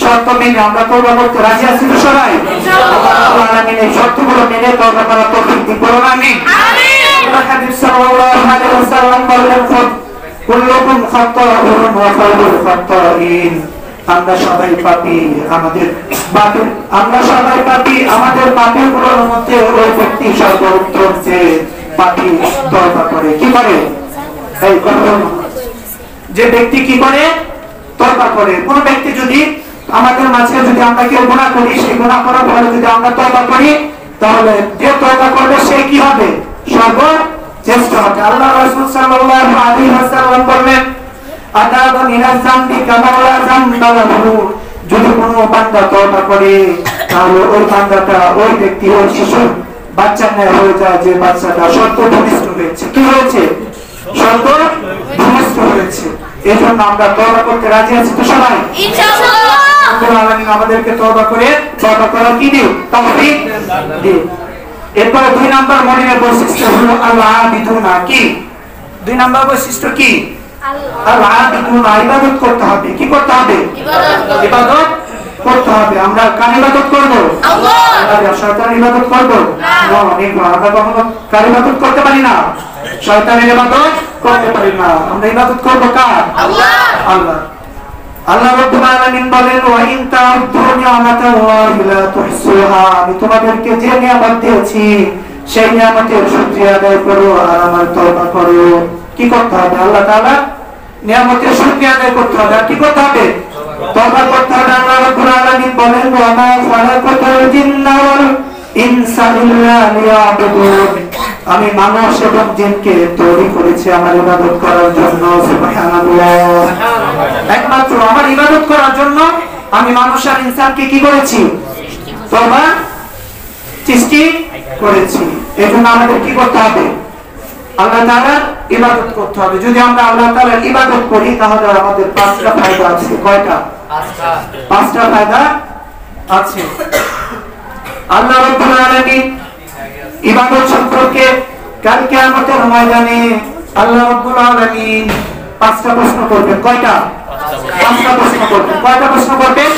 শর্ত মেনে আমরা তওবা করতে রাজি আছি তো সবাই ইনশাআল্লাহ আল্লাহ আমিন এই শর্তগুলো মেনে তওবা করার তৌফিক দিন বলুন আমিন আমিন হাবিব সাল্লাল্লাহু আলাইহি ওয়াসাল্লাম বলেন কুল্লুকুম খাত্তাউন ওয়া খায়রুল খাত্তাইন আমরা সবাই পাপী আমাদের পাপীগুলোর মধ্যে ওই ব্যক্তি সর্বোত্তম যে পাপী তওবা করে কি করে এই যে ব্যক্তি কি করে তওবা করে কোন ব্যক্তি যদি আমাদের মাঝে যদি আমরা কেউ গুনাহ করি সেই গুনাহ করার পরে যদি আমরা তওবা করি তাহলে যে তওবা করবে সে কি হবে সর্বশ্রেষ্ঠ হবে আল্লাহ রাসূল সাল্লাল্লাহু আলাইহি ওয়াসাল্লাম বলেন আদাবা মিনাজ জামবি কামা লা জামবা লাহু যদি কোনো বান্দা তওবা করে তাহলে ওই বান্দাটা ওই ব্যক্তি ওই শিশু বাচ্চা না হয়ে যায় যে বাচ্চাটা সর্বভূমিষ্ঠ হয়েছে কি হয়েছে সর্বভূমিষ্ঠ হয়েছে এজন্য আমরা তওবা করতে রাজি আছি তো সবাই ইনশাআল্লাহ আল্লাহ আমিন আমাদেরকে তওবা করার কি দিও তৌফিক দিও এরপরে 2 নাম্বার মনের বৈশিষ্ট্য হলো আল্লাহ আবিদুনা কি 2 নাম্বার বৈশিষ্ট্য কি আল্লাহ আবিদুনা ইবাদত করতে হবে কি করতে হবে ইবাদত করতে হবে। আমরা কার ইবাদত করব? আল্লাহ। শয়তানের ইবাদত করব না। আমরা কখনো কার ইবাদত করতে পারি না? শয়তানের ইবাদত করতে পারি না। আমরা ইবাদত করব কার? আল্লাহ। আল্লাহ। আল্লাহ রাব্বুল আলামিন বলেন ওয়া ইন তা'উদ্দু নি'মাতাল্লাহি লা তুহসুহা। আমি তোমাদেরকে যে নিয়ামত দিয়েছি সেই নিয়ামতের শুকরিয়া আদায় করো আর আমার তওবা করো। কি করতে হবে? আল্লাহ তাআলা নিয়ামতের শুকরিয়া আদায় করতে হবে। আর কি করতে হবে? তওবা করতে হবে। আল্লাহ রাব্বুল আলামিন বলেন ওয়া মা খালাকাতুল জিন্না ওয়াল ইনসা ইল্লা লিয়াবুদুন। আমি মানুষ এবং জিনকে তৈরি করেছি আমার ইবাদত করার জন্য। সুবহানাল্লাহ। একমাত্র আমার ইবাদত করার জন্য আমি মানুষ আর ইনসানকে কি করেছি? তওবা সৃষ্টি করেছি। এজন্য আমাদের কি করতে হবে? আল্লাহ তাআলার ইবাদত করতে হবে। যদি আমরা আল্লাহ তাআলার ইবাদত করি তাহলে আমাদের পাঁচটা ফায়দা আছে। কয়টা? পাঁচটা ফায়দা আছে। আল্লাহ রাব্বুল আলামিন ইবাদত সম্পর্কে কাল কিয়ামতের ময়দানে আল্লাহ রাব্বুল আলামিন পাঁচটা প্রশ্ন করবেন। কয়টা? পাঁচটা প্রশ্ন করবেন। কয়টা প্রশ্ন করবেন?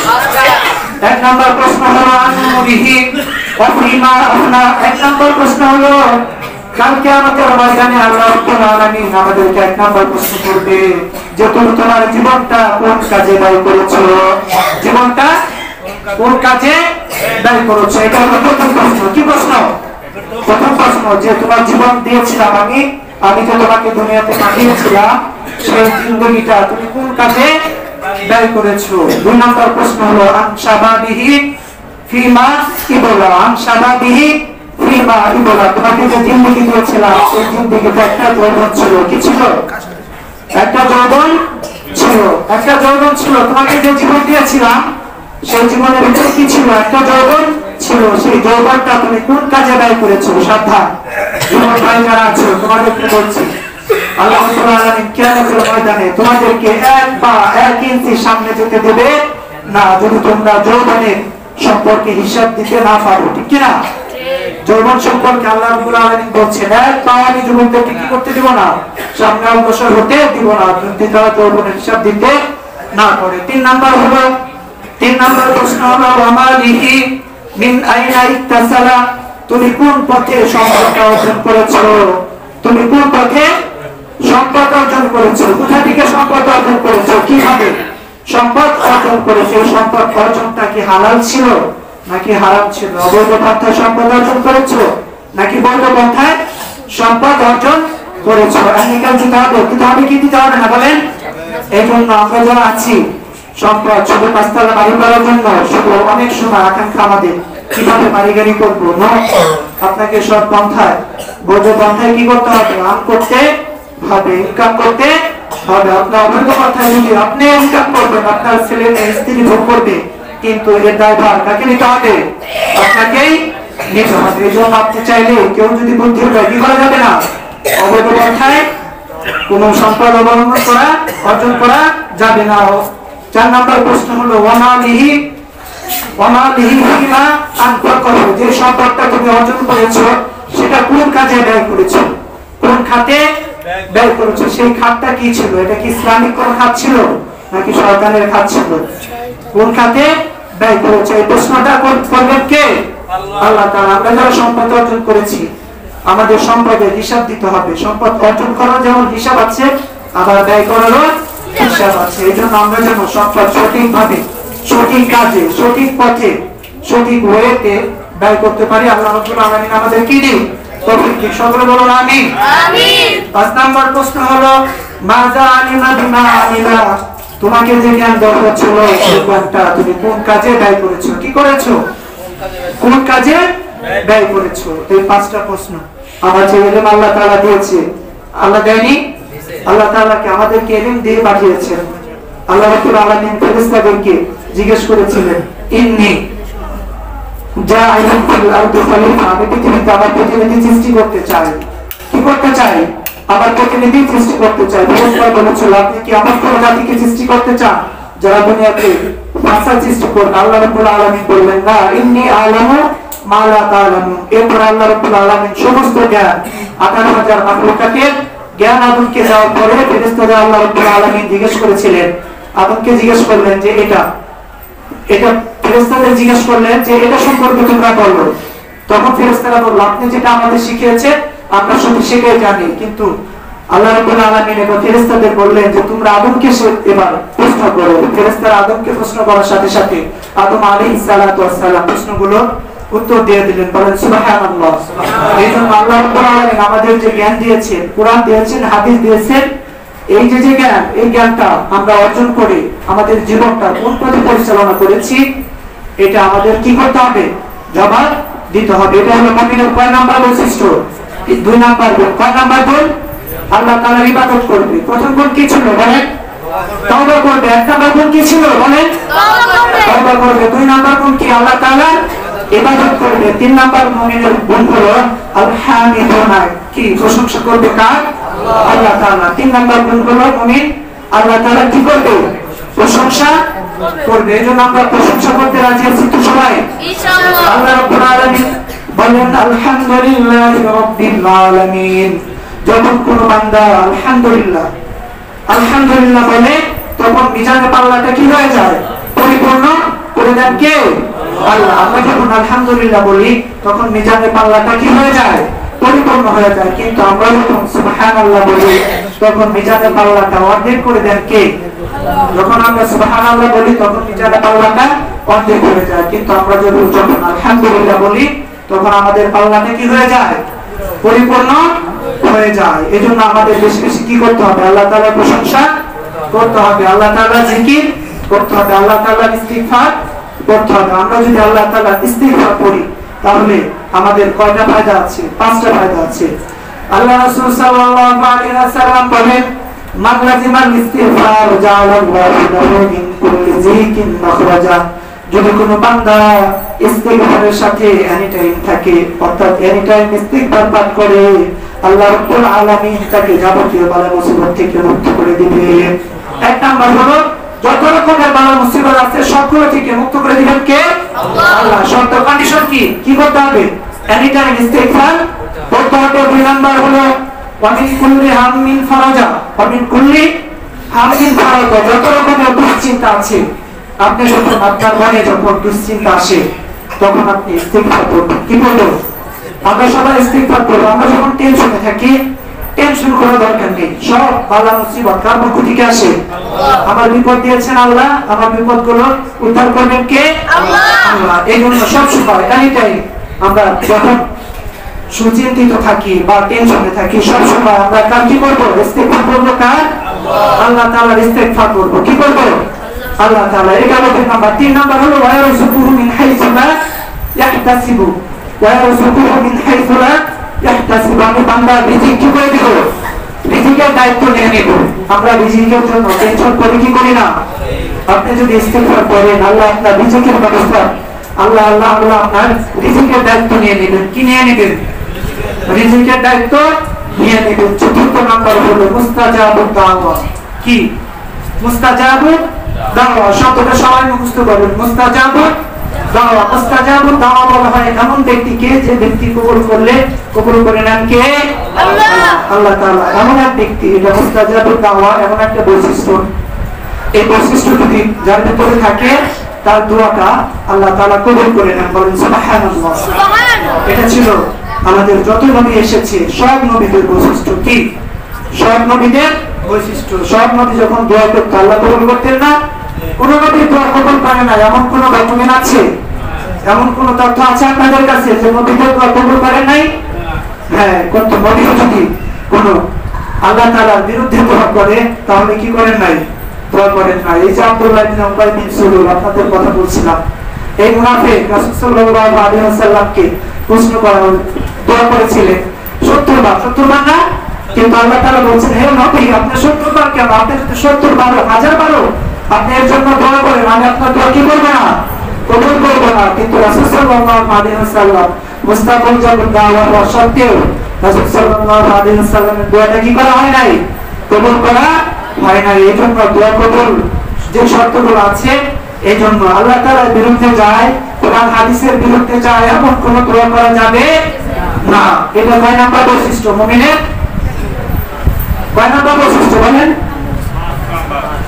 এক নম্বর প্রশ্ন হলো আনমুরিহি ওয়া ফিমা আফনা। এক নম্বর প্রশ্ন হলো কাল কিয়ামতের ময়দানে আল্লাহ রাব্বুল আলামিন আমাদেরকে এক নম্বর প্রশ্ন করবে যে তুমি তোমার জীবনটা কোন কাজে ব্যয় করেছো? জীবনটা কোন কাজে ব্যয় করেছো? এটা হলো প্রথম প্রশ্ন। কি প্রশ্ন? প্রথম প্রশ্ন যে তোমার জীবন দিয়েছিলাম আমি তো তোমাকে দুনিয়াতে পাঠিয়েছিলাম, সেই জিন্দেগিটা তুমি কোন কাজে ব্যয় করেছো? দুই নম্বর প্রশ্ন হলো আন শাবাবিহি ফিমা ইবলা। আন শাবাবিহি ফিমা ইবলা। তোমাকে যে জিন্দেগি দিয়েছিলাম সেই জিন্দেগিটা একটা যৌবন ছিল। কি ছিল? একটা যৌবন ছিল। একটা যৌবন ছিল। তোমাকে যে জীবন দিয়েছিলাম সেই জীবনের ভিতরে কি ছিল? একটা যৌবন ছিল। সেই যৌবনটা তুমি কোন কাজে ব্যয় করেছো? সাবধান যুবক ভাই যারা আছো তোমাদেরকে বলছি, আল্লাহ রাব্বুল আলামিন কিয়ামতের ময়দানে তোমাদেরকে এক পা এক ইঞ্চি সামনে যেতে দেবে না যদি তোমরা যৌবনের সম্পর্কে হিসাব দিতে না পারো। ঠিক কি না? যৌবন সম্পর্কে আল্লাহ রাব্বুল আলামিন বলছেন এক পা আমি যুবকদেরকে কি করতে দিব না? সামনে অগ্রসর হতে দিব না যদি তারা যৌবনের হিসাব দিতে না করে। তিন নাম্বার প্রশ্ন হলো আমালিহি মিন আইনা ইত্তাসালা। তুমি কোন পথে সম্পদ অর্জন করেছো? তুমি কোন পথে সম্পদ অর্জন করেছো? কোথা থেকে সম্পদ অর্জন করেছো? কিভাবে সম্পদ অর্জন করেছো? সম্পদ অর্জনটা কি হালাল ছিল নাকি হারাম ছিল? অবৈধ পন্থায় সম্পদ অর্জন করেছো নাকি বৈধ পন্থায় সম্পদ অর্জন করেছো? আইনিকাল দিতে হবে। কিন্তু আমি কি দিতে হবে না বলেন? এই জন্য আমরা যারা আছি সম্পদ শুধু পাঁচতলা বাড়ি করার জন্য শুধু অনেক সময় আকাঙ্ক্ষা আমাদের কিভাবে বাড়ি গাড়ি করবো না, আপনাকে সব পন্থায় বৈধ পন্থায় কি করতে হবে? আর্ন করতে হবে, ইনকাম করতে হবে। আপনার অবৈধ পন্থায় যদি আপনি ইনকাম করবেন আপনার ছেলে স্ত্রী ভোগ করবে, কিন্তু এর দায়ভার কাকে নিতে হবে? আপনাকেই নিতে হবে। এই জন্য আপনি চাইলে কেউ যদি বুদ্ধি হয় কি করা যাবে না? অবৈধ পন্থায় কোন সম্পদ অবলম্বন করা অর্জন করা যাবে না। চার নম্বর প্রশ্ন হলো ওয়ামালিহি ফিমা আনফাকাহু। যে সম্পদটা তুমি অর্জন করেছো সেটা কোন কাজে ব্যয় করেছো? কোন খাতে ব্যয় করেছো? সেই খাতটা কি ছিল? এটা কি ইসলামিক কোন খাত ছিল নাকি শয়তানের খাত ছিল? কোন খাতে ব্যয় করেছো? এই প্রশ্নটা করবেন কে? আল্লাহ তাআলা। আমরা যারা সম্পদ অর্জন করেছি আমাদের সম্পদের হিসাব দিতে হবে। সম্পদ অর্জন করার যেমন হিসাব আছে আবার ব্যয় করারও হিসাব আছে। এই জন্য আমরা যেন সম্পদ সঠিকভাবে সঠিক কাজে সঠিক পথে সঠিক ওয়েতে ব্যয় করতে পারি। আল্লাহ রাব্বুল আলামিন আমাদের কি দিন তৌফিক দিন। সকলে বলুন আমিন। আমিন। 5 নম্বর প্রশ্ন হলো মাজা আলিমা বিমা আমিলা। তোমাকে যে জ্ঞান দরকার ছিল সেই জ্ঞানটা তুমি কোন কাজে ব্যয় করেছো? কি করেছো? কোন কাজে ব্যয় করেছো? এই 5টা প্রশ্ন। আমার যে ইলম আল্লাহ তাআলা দিয়েছে, আল্লাহ দেয়নি? আল্লাহ তাআলাকে আমাদেরকে ইলম দিয়ে পাঠিয়েছেন। আল্লাহ রাব্বুল আলামিন ফেরেশতাদেরকে জিজ্ঞেস করেছিলেন ইন্নী জাইলুন ফিল আরদি খলিফা। আমি পৃথিবীতে আমার প্রতিনিধি সৃষ্টি করতে চাই। কি করতে চাই? আমার প্রতিনিধি সৃষ্টি করতে চাই। ফেরেশতারা বলেছিল আপনি কি আমার কোন জাতিকে সৃষ্টি করতে চান যারা দুনিয়াতে ভাষা সৃষ্টি করবে? আল্লাহ রাব্বুল আলামিন বললেন না, ইন্নী আ'লামু মা লা তা'লামুন। এরপর আল্লাহ রাব্বুল আলামিন সমস্ত জ্ঞান 18,000 মাখলুকাতের জ্ঞান আদমকে দেওয়ার পরে ফেরেশতারা আল্লাহ রাব্বুল আলামিন জিজ্ঞেস করেছিলেন, আদমকে জিজ্ঞেস করলেন যে এটা এটা ফেরেশতাদের জিজ্ঞেস করলেন যে এটা সম্পর্কে তোমরা বলো। তখন ফেরেশতারা বলল, আপনি যেটা আমাদের শিখিয়েছেন আমরা শুধু সেটাই জানি, কিন্তু আল্লাহ রাব্বুল আলামিন এবং ফেরেশতাদের বললেন যে তোমরা আদমকে এবার প্রশ্ন করো। ফেরেশতারা আদমকে প্রশ্ন করার সাথে সাথে আদম আলাইহিস সালাতু ওয়াস সালাম প্রশ্নগুলো উত্তর দিয়ে দিলেন। বলেন সুবহানাল্লাহ। এইজন্য আল্লাহ রাব্বুল আলামিন আমাদের যে জ্ঞান দিয়েছেন, কোরআন দিয়েছেন, হাদিস দিয়েছেন, এই যে জ্ঞান, এই জ্ঞানটা আমরা অর্জন করে আমাদের জীবনটা কোন পথে পরিচালনা করেছি এটা আমাদের কি করতে হবে? জবাব দিতে হবে। এটা হলো মুমিনের কয় নাম্বার বৈশিষ্ট্য? 2 নাম্বার গুণ। কয় নাম্বার গুণ? আল্লাহ তাআলার ইবাদত করবে। প্রথম গুণ কি ছিল বলেন? তওবা করবে। 1 নাম্বার গুণ কি ছিল বলেন? তওবা করবে। 2 নাম্বার গুণ কি? আল্লাহ তাআলার ইবাদত করবে। 3 নাম্বার মুমিনের গুণ হলো আলহামদুলিল্লাহ, কি প্রশংসা করবে কার? আল্লাহ তাআলা। 3 নাম্বার গুণ হলো মুমিন আল্লাহ তাআলা কি করবে? প্রশংসা করবে। এজন্য আমরা প্রশংসা করতে রাজি আছি তো সবাই ইনশাআল্লাহ। আল্লাহ রাব্বুল আলামিন বলেন আলহামদুলিল্লাহি রাব্বিল আলামিন। যখন কোন বান্দা আলহামদুলিল্লাহ আলহামদুলিল্লাহ বলে তখন মিজানের পাল্লাটা কি হয়ে যায়? পরিপূর্ণ করে দেন কে? আল্লাহ। আমরা যখন আলহামদুলিল্লাহ বলি তখন মিজানের পাল্লাটা কি হয়ে যায়? পরিপূর্ণ হয়ে যায়। কিন্তু আমরা যখন সুবহানাল্লাহ বলি তখন মিজানের পাল্লাটা অর্ধেক করে দেন কে? যখন আমরা সুবহানাল্লাহ বলি তখন মিজানের পাল্লাটা অর্ধেক হয়ে যায়। কিন্তু আমরা যখন আলহামদুলিল্লাহ বলি তখন আমাদের পাল্লাটা কি হয়ে যায়? পরিপূর্ণ হয়ে যায়। এজন্য আমাদের বেশি বেশি কি করতে হবে? আল্লাহ তাআলার প্রশংসা করতে হবে, আল্লাহ তাআলার জিকির করতে হবে, আল্লাহ তাআলার ইস্তিগফার করতে হবে। আমরা যদি আল্লাহ তাআলার ইস্তিগফার করি তাহলে আমাদের কয়টা ফায়দা আছে? 5টা ফায়দা আছে। আল্লাহ রাসূল সাল্লাল্লাহু আলাইহি ওয়াসাল্লাম বলেন, মান লাজিমাল ইস্তিগফার জাআলাল্লাহু লাহু মিন কুল্লি যিকিন মাখরাজা। যদি কোনো বান্দা ইস্তিগফারের সাথে এনি টাইম থাকে, অর্থাৎ এনি টাইম ইস্তিগফার পাঠ করে, আল্লাহ রাব্বুল আলামিন তাকে যাবতীয় বালা মুসিবত থেকে মুক্ত করে দিবে। 1 নাম্বার হলো যত রকমের বালা মুসিবত আছে সবগুলো থেকে মুক্ত করে দিবেন কে? আল্লাহ। শর্ত কন্ডিশন কি? কি করতে হবে? এনি টাইম ইস্তিগফার করতে হবে। 2 নাম্বার হলো ওয়া মিন কুল্লি হামিন ফারাজা। ওয়া মিন কুল্লি হামিন ফারাজা। যত রকমের দুশ্চিন্তা আছে, আপনি যখন আপনার মনে যখন দুশ্চিন্তা আসে তখন আপনি ইস্তিগফার করবেন। কি বলবো? আমরা সবাই ইস্তিগফার করব। আমরা যখন টেনশনে থাকি, টেনশন করার দরকার নেই। সব বালা মুসিবত কার পক্ষ থেকে আসে? আমার বিপদ দিয়েছেন আল্লাহ, আমার বিপদগুলো উদ্ধার করবেন কে? আল্লাহ। এই জন্য সব সময় এনি টাইম আমরা যখন সুচিন্তিত থাকি বা টেনশনে থাকি সব সময় আমরা কার কি করব? ইস্তিগফার করব কার? আল্লাহ তাআলার ইস্তিগফার করব। কি করব? আল্লাহ তাআলা। এটা হলো 2 নাম্বার। 3 নাম্বার হলো ওয়া ইয়ারযুকুহু মিন হাইসু লা ইয়াহতাসিবু। ওয়া ইয়ারযুকুহু মিন হাইসু লা ইয়াহতাসিবু। আমি বান্দার রিজিক কি করে দিব? রিজিকের দায়িত্ব নিয়ে নেব। আমরা রিজিকের জন্য টেনশন করে কি করি না? আপনি যদি ইস্তিগফার করেন আল্লাহ আপনার রিজিকের ব্যবস্থা, আল্লাহ আল্লাহ আল্লাহ আপনার রিজিকের দায়িত্ব নিয়ে নেবেন। কি নিয়ে নেবেন? রিজিকের দায়িত্ব নিয়ে নেবেন। 4 নাম্বার হলো মুস্তাজাবুদ দাওয়া। কি? মুস্তাজাবুদ দাওয়া। শব্দটা সবাই মুখস্থ করবেন। মুস্তাজাবুদ দাওয়া। মুস্তাজাবুদ দাওয়া বলা হয় এমন ব্যক্তিকে যে ব্যক্তি কবুল করলে কবুল করে নেন কে? আল্লাহ। আল্লাহ তাআলা এমন এক ব্যক্তি, এটা মুস্তাজাবুদ দাওয়া এমন একটা বৈশিষ্ট্য। এই বৈশিষ্ট্য যদি যার ভিতরে থাকে তার দোয়াটা আল্লাহ তাআলা কবুল করে নেন। বলেন সুবহানাল্লাহ। সুবহানাল্লাহ। এটা ছিল আমাদের যত নবী এসেছে সব নবীদের বৈশিষ্ট্য। কি? সব নবীদের বৈশিষ্ট্য। সব নবী যখন দোয়া করতে আল্লাহ কবুল করতেন না? কোন নবী দোয়া কবুল করে না এমন কোন ডকুমেন্ট আছে? এমন কোন তথ্য আছে আপনাদের কাছে যে নবীদের দোয়া কবুল করেন নাই? হ্যাঁ, কোন নবী যদি কোন আল্লাহ তাআলার বিরুদ্ধে দোয়া করে তাহলে কি করেন নাই? দোয়া করেন নাই। এই যে আব্দুল্লাহ ইবনে উবাই বিন সুলুল আপনাদের কথা বলছিলাম, এই মুনাফিক রাসূল সাল্লাল্লাহু আলাইহি ওয়াসাল্লামকে প্রশ্ন করা দোয়া করেছিলেন 70 বার। 70 বার না? কিন্তু আল্লাহ তাআলা বলেন, হে নবী আপনি 70 বার কেন? আপনি যদি 70 বার 1000 বারও আপনি এর জন্য দোয়া করেন, আমি আপনার দোয়া কি করব না? কবুল করব না। কিন্তু রাসূল সাল্লাল্লাহু আলাইহি ওয়াসাল্লাম মুস্তাজাবুদ দাওয়া হওয়া সত্ত্বেও রাসূল সাল্লাল্লাহু আলাইহি ওয়াসাল্লামের দোয়াটা কি করা হয় নাই? কবুল করা হয় নাই। এই জন্য দোয়া কবুল যে শর্তগুলো আছে, এই জন্য আল্লাহ তাআলার বিরুদ্ধে যায়, কোরআন হাদিসের বিরুদ্ধে যায় এমন কোন দোয়া করা যাবে না। এটা 9 নাম্বার বৈশিষ্ট্য মুমিনের। 9 নাম্বার বৈশিষ্ট্য বলেন?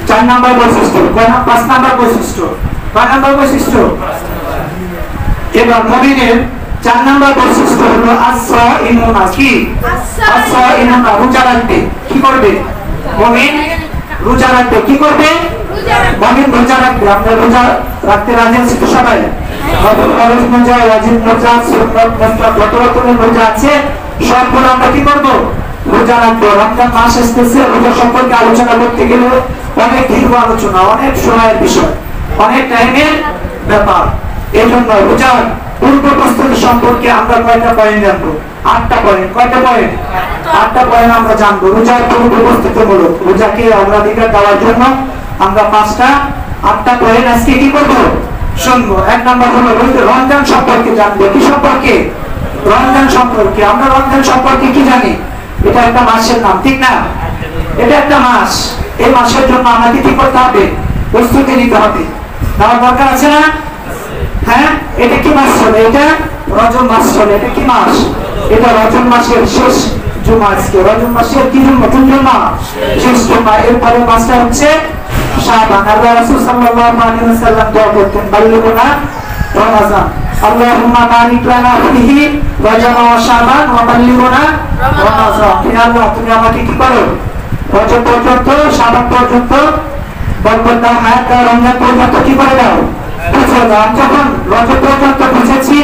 4 নাম্বার বৈশিষ্ট্য। 5 নাম্বার বৈশিষ্ট্য কয় নাম্বার বৈশিষ্ট্য? এবার মুমিনের 4 নাম্বার বৈশিষ্ট্য হলো আস-সাইমুনা। কি? আস-সাইমুনা, রোজা রাখবে। কি করবে? মুমিন রোজা রাখবে। কি করবে? মুমিন রোজা রাখবে। আমরা রোজা রাখতে রাজি আছি তো সবাই? ফরজ রোজা, ওয়াজিব রোজা, সুন্নাত মুস্তাহাব, কত রকমের রোজা আছে, সবগুলো আমরা কি করব? রোজা রাখবো। রমজান মাস আসতেছে, রোজা সম্পর্কে আলোচনা করতে গেলে অনেক দীর্ঘ আলোচনা, অনেক সময়ের বিষয়, অনেক টাইমের ব্যাপার। এই জন্য রোজার পূর্ব প্রস্তুতি সম্পর্কে আমরা কয়টা পয়েন্ট জানবো? 8টা পয়েন্ট। কয়টা পয়েন্ট? 8টা পয়েন্ট আমরা জানবো। রোজার পূর্ব প্রস্তুতিমূলক, রোজাকে অগ্রাধিকার দেওয়ার জন্য আমরা 8টা পয়েন্ট আজকে কি করবো? শুনবো। 1 নাম্বার হলো রমজান সম্পর্কে জানবো। কি সম্পর্কে? রমজান সম্পর্কে। আমরা রমজান সম্পর্কে কি জানি? এটা একটা মাসের নাম, ঠিক না? এটা একটা মাস। এই মাসের জন্য আমাকে কি করতে হবে? প্রস্তুতি নিতে হবে। তার দরকার আছে না? হ্যাঁ, এটা কি মাস চলে? এটা রজব মাস চলে। এটা কি মাস? এটা রজব মাসের শেষ জুমা। আজকে রজব মাসের কি জুমা? জুমা, শেষ জুমা। এরপরে মাসটা হচ্ছে শাবান। আল্লাহ রাসূল সাল্লাল্লাহু আলাইহি ওয়াসাল্লাম দোয়া করতেন, বাল্লিগুনা রমাজান, আল্লাহুম্মা বারিক লানা ফিহি রজব ওয়া শাবান ওয়া বাল্লিগুনা রমাজান। হে আল্লাহ, তুমি আমাকে কি করো? রজব পর্যন্ত, শাবান পর্যন্ত বরকত দাও, হায়াত দাও, রমজান পর্যন্ত কি করে দাও? পৌঁছে দাও। যখন রজব পর্যন্ত পৌঁছেছি,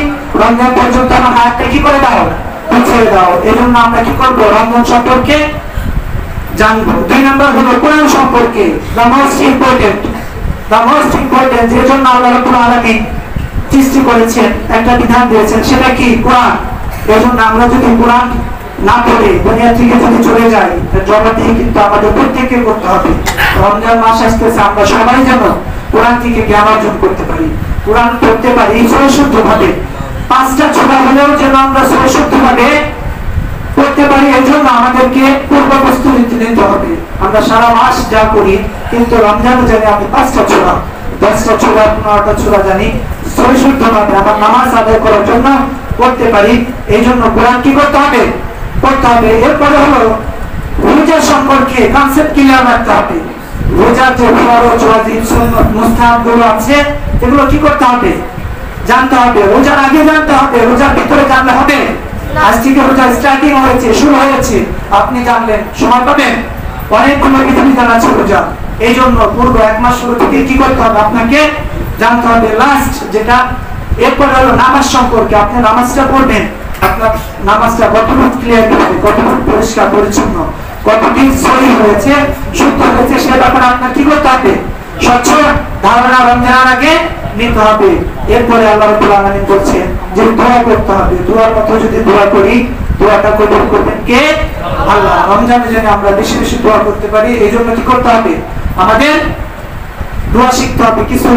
রমজান পর্যন্ত আমার হায়াতটা কি করে দাও? পৌঁছে দাও। এজন্য আমরা কি করবো? রমজান সম্পর্কে জানবো। 2 নাম্বার হলো কোরআন সম্পর্কে। দ্য মোস্ট ইম্পর্টেন্ট, যে জন্য আল্লাহ রাব্বুল আলামিন সৃষ্টি করেছেন, একটা বিধান দিয়েছেন, সেটা কি? কোরআন। এজন্য আমরা যদি কোরআন না পড়ে দুনিয়া থেকে যদি চলে যাই, জবাবদিহি কিন্তু আমাদের প্রত্যেককে করতে হবে। রমজান মাস আসতেছে, আমরা সবাই যেন কোরআন থেকে জ্ঞান অর্জন করতে পারি, কোরআন পড়তে পারি সহিষ্ণুত ভাবে। 5টা ছোড়া হলেও যেন আমরা সহিষ্ণুত ভাবে করতে পারি। এই জন্য আমাদেরকে পূর্ব প্রস্তুতি নিতে হবে। আমরা সারা মাস যা করি, কিন্তু রমজানে জানি আমি 5টা ছোড়া, 10টা ছোড়া, 15টা ছোড়া জানি সহিষ্ণুত ভাবে আমার নামাজ আদায় করার জন্য করতে পারি। এই জন্য কোরআন কি করতে হবে? করতে হবে। এরপরে হলো রোজা সম্পর্কে কনসেপ্ট ক্লিয়ার রাখতে হবে। রোজার যে ফরজ, ওয়াজিব, সুন্নাত, মুস্তাহাব গুলো আছে, এগুলো কি করতে হবে? জানতে হবে। রোজার আগে জানতে হবে, রোজার ভিতরে জানলে হবে? আজ থেকে রোজা স্টার্টিং হয়েছে, শুরু হয়েছে, আপনি জানলেন, সময় পাবেন? অনেকগুলো বিধান আছে রোজা। এই জন্য পূর্ব 1 মাস শুরু থেকে কি করতে হবে? আপনাকে জানতে হবে। লাস্ট যেটা, এরপর হলো নামাজ সম্পর্কে। আপনি নামাজটা পড়বেন, আপনার নামাজটা কতটুকু ক্লিয়ার হবে, কতটুকু পরিষ্কার পরিচ্ছন্ন, কতটুকু সহি হয়েছে, শুদ্ধ হয়েছে, সে ব্যাপারে আপনার কি করতে হবে? স্বচ্ছ ধারণা রমজানের আগে নিতে হবে। এরপরে আল্লাহ রাব্বুল আলামিন বলছেন যে দোয়া করতে হবে। দোয়ার কথা যদি দোয়া করি, দোয়াটা কবুল করবেন কে? আল্লাহ। রমজানে যেন আমরা বেশি বেশি দোয়া করতে পারি, এই জন্য কি করতে হবে? আমাদের দোয়া শিখতে হবে। কিছু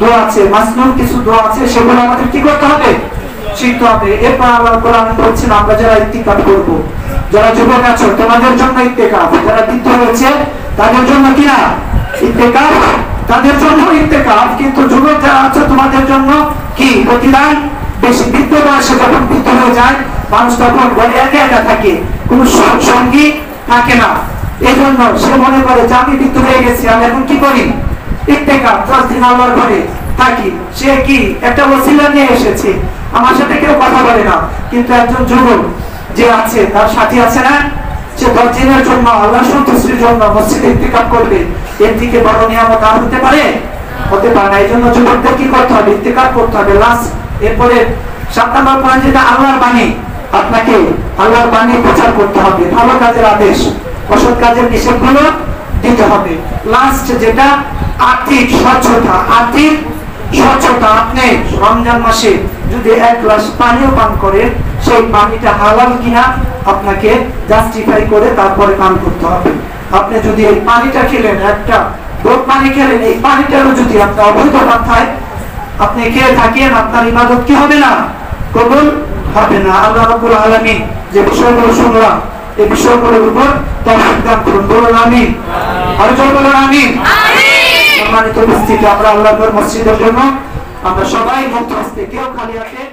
দোয়া আছে, মাসনুন কিছু দোয়া আছে, সেগুলো আমাদের কি করতে হবে? শিখতে হবে। এরপর আল্লাহ রাব্বুল আলামিন বলছেন আমরা যারা ইতিকাফ করব, যারা যুবক আছো তোমাদের জন্য ইতিকাফ, যারা বৃদ্ধ হয়েছে তাদের জন্য কি না ইতিকাফ, তাদের জন্য ইতিকাফ। কিন্তু যুবক যারা আছো তোমাদের জন্য কি প্রতিদান বেশি। বৃদ্ধ বয়সে যখন বৃদ্ধ হয়ে যায় মানুষ, তখন ঘরে একা একা থাকে, কোনো সঙ্গী থাকে না। এই জন্য সে মনে করে যে আমি বৃদ্ধ হয়ে গেছি, আমি এখন কি করি? ইতিকাফ 10 দিন আল্লাহর ঘরে থাকি। সে কি একটা ওসিলা নিয়ে এসেছে, আমার সাথে কেউ কথা বলে না, কিন্তু একজন যুবক যে আছে, তার সাথী আছে না, সে 10 দিনের জন্য আল্লাহর সন্তুষ্টির জন্য মসজিদে ইতিকাফ করবে। এর থেকে বড় নিয়ামত আর হতে পারে? হতে পারে না। এই জন্য যুবকদের কি করতে হবে? ইতিকাফ করতে হবে। লাস্ট এরপরে 7 নম্বর পয়েন্ট যেটা, আল্লাহর বাণী। আপনাকে আল্লাহর বাণী প্রচার করতে হবে, ভালো কাজের আদেশ, অসৎ কাজের নিষেধগুলো দিতে হবে। লাস্ট যেটা, আর্থিক স্বচ্ছতা। আর্থিক স্বচ্ছতা। আপনি রমজান মাসে যদি 1 গ্লাস পানিও পান করেন, সেই পানিটা হালাল কিনা আপনাকে জাস্টিফাই করে তারপরে পান করতে হবে। আপনি যদি এই পানিটা খেলেন, একটা ডোব পানি খেলেন, এই পানিটারও যদি আপনি অবৈধ মাত্রায় আপনি খেয়ে থাকেন, আপনার ইবাদত কি হবে না? কবুল হবে না। আল্লাহ রাব্বুল আলামিন যে বিষয়গুলো শুনলাম, এই বিষয়গুলোর উপর তৌফিক দান করুন। বলুন আমিন। আর জোরে বলুন আমিন। সম্মানিত উপস্থিতি, আমরা আল্লাহর মসজিদের জন্য আমরা সবাই মুক্ত হস্তে, কেউ খালি হাতে